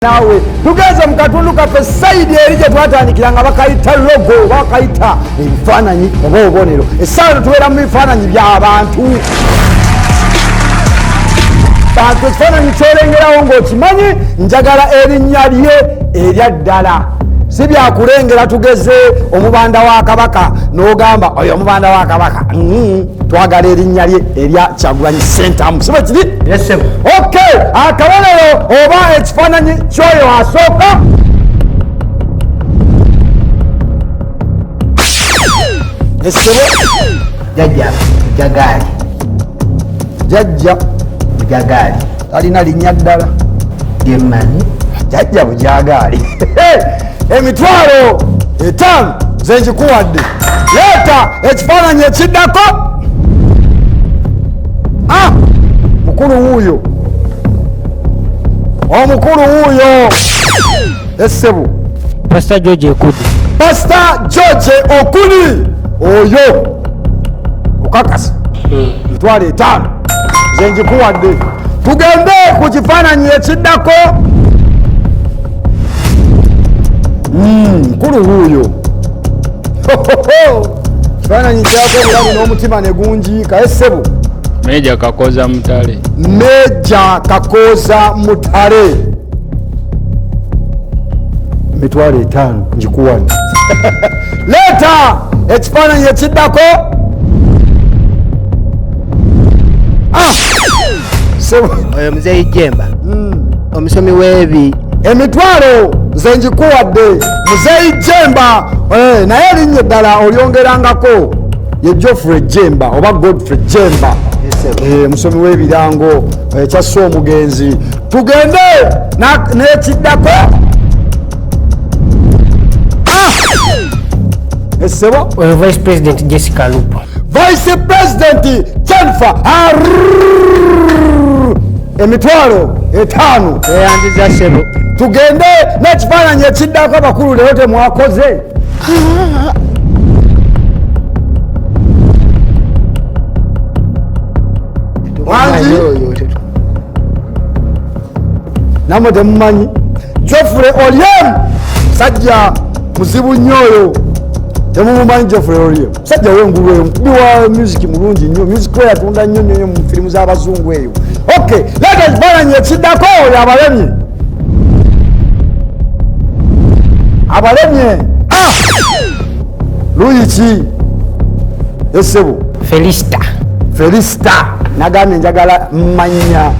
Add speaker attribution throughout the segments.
Speaker 1: nawe tugeze mu katundu kaffe sayidi eri gye twatandikiranga bakayita logo bakayita ebifaananyi oba obubonero. Essaawa tubeera mu bifaananyi by'abantu. Ekifaananyi kyolengerawo ng'okimanyi njagala erinnya lye erya ddala. Si byakulengera tugeze omubanda wa Kabaka n'ogamba oyo omubanda wa Kabaka. Twagala erinnya lye erya Kyagulanyi Ssentamu. Si bwe kiri?
Speaker 2: Yes, sir.
Speaker 1: Okay, akabonero oba ekifaananyi ky'oyo asooka. Essebo
Speaker 2: Jajja Bujagaali.
Speaker 1: Jajja
Speaker 2: Bujagaali.
Speaker 1: talina linnya ddala.
Speaker 2: Lyemmanyi.
Speaker 1: Jajja Bujagaali. Emitwalo 5 ze nkikuwadde. Leeta ekifaananyi ekiddako. Mukulu wuuyo. Omukulu wuuyo. Essebo.
Speaker 3: Pastor George Okudi.
Speaker 1: Pastor George Okudi. Oyo. Okakasa. Mitwalo 5 ze nkikuwadde. Tugende ku kifaananyi ekiddako. Mukulu wuuyo. Kifaananyi kyako obulabu n'omutima ne gunjiika. Essebo.
Speaker 4: Meja Kakoza Mutale.
Speaker 1: Meja Kakoza Mutale. Mitwalo 5 njikuwadde. Leeta ekifaananyi ekiddako.
Speaker 2: Oyo Muzeeyi Jemba. Omusomi w'ebi.
Speaker 1: Emitwalo nze njikuwadde. Muzeeyi Jemba. Naye erinnya eddala olyongerangako ye Geoffrey Jemba oba Godfrey Jemba. Musomi w'ebirango ekyasse omugenzi. Tugende n'ekiddako. Essebo.
Speaker 3: Vice President Jessica Lupo.
Speaker 1: Vice President Jennifer. Emitwalo 5
Speaker 2: Eyandiza Ssebo.
Speaker 1: tugende n'ekifaananyi ekiddako. Abakulu leero temwakoze. Wangi namwe temumanyi. Geoffrey Oryem sajja muzibu nnyo oyo. Temumumanyi Geoffrey Oryem. Sajja w'engulu eyo, mukubi wa music mulungi nnyo. Music we yatunda nnyo nnyo mu firimu z'abazungu eyo. Okay, leeta ekifaananyi ekiddako oyo abalemye. Abalemye. Luyi ki? Essebo. Felicita. Nagambye njagala mmanya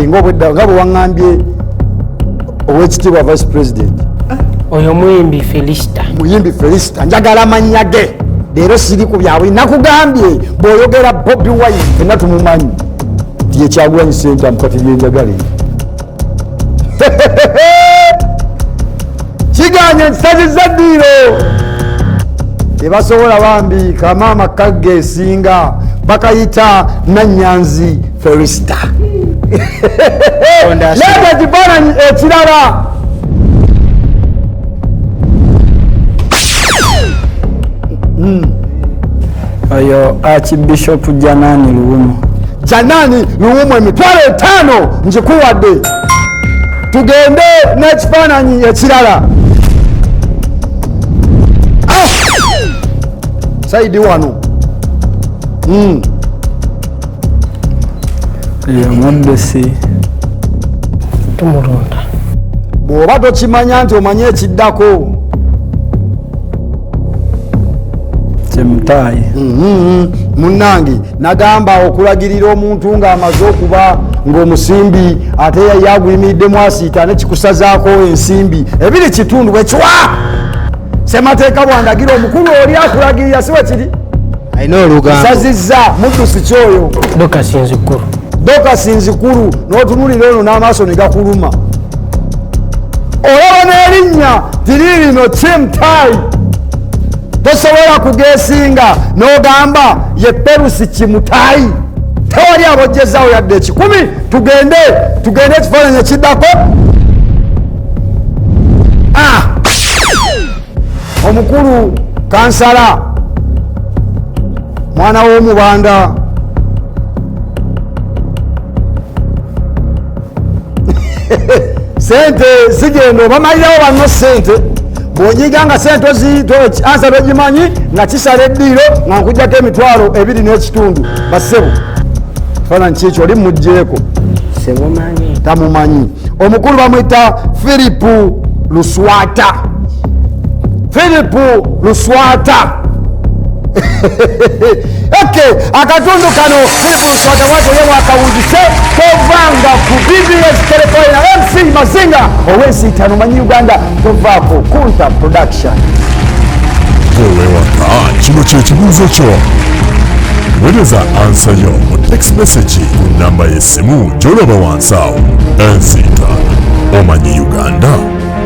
Speaker 1: nga bwe waŋŋambye ow'ekitiibwa Vice President.
Speaker 3: Oyo muyimbi Felicita.
Speaker 1: Muyimbi Felicita njagala mannya ge. Leero siri ku byabwe. Nakugambye bw'oyogera Bobi Wine fenna tumumanyi. Ye Kyagulanyi Ssentamu kati bye njagala. Kiganye nsazizza ddiiro. Tebasobola bambi kamaama kagge esinga bakayita Nannyanzi Felicita. Leeta ekifaananyi ekirala.
Speaker 5: Oyo Archbishop Janani Luwumu.
Speaker 1: Janani Luwumu emitwalo 5 njikuwadde. Tugende n'ekifaananyi ekirala. Saidi wano.
Speaker 5: Modesi
Speaker 3: Tumulunda.
Speaker 1: Bw'oba tokimanya nti omanye ekiddako.
Speaker 5: Kyemutayi.
Speaker 1: Munnange nagamba okulagirira omuntu ng'amaze okuba ng'omusimbi ate yaguyimiriddemu asiita ne kikusazaako ensimbi ebiri kitundu bwe kiwa. Ssemateeka bwandagira omukulu oli akulagirira si bwe kiri.
Speaker 2: Alina olugambo.
Speaker 1: Nsazizza muddusi kyoyo.
Speaker 3: Dokasi
Speaker 1: Nzikuru n'otunulira ono n'amaaso ne gakuluma. Olaba n'erinnya tiri lino Kimutayi. Tosobola kugeesinga n'ogamba ye Perusi Kimutayi. Tewali abojjezaawo yadde 10. Tugende ekifaananyi ekiddako. Omukulu kansala mwana w'omubanda. sente zigenda obamalirawo banno sente bwonyiga nga sente ansa togimanyi nga kisala eddiiro nga nkujjako emitwalo 2 n'ekitundu basebo kifaananyi kikyo oli mugjeeko tamumanyi omukulu bamwita Filipu Luswata akatundu kano Filipu Luswata wati oye wakawuzise tovanga ku BBS telefoni na MC Mazinga ow'ensiitano manyi Uganda tovaako Kunta Production.
Speaker 6: Owewaka kino kye kibuuzo kyo. Weereza ansa yo mu text message ku namba y'essimu gy'olaba wansi awo. Ensiitano omanyi Uganda.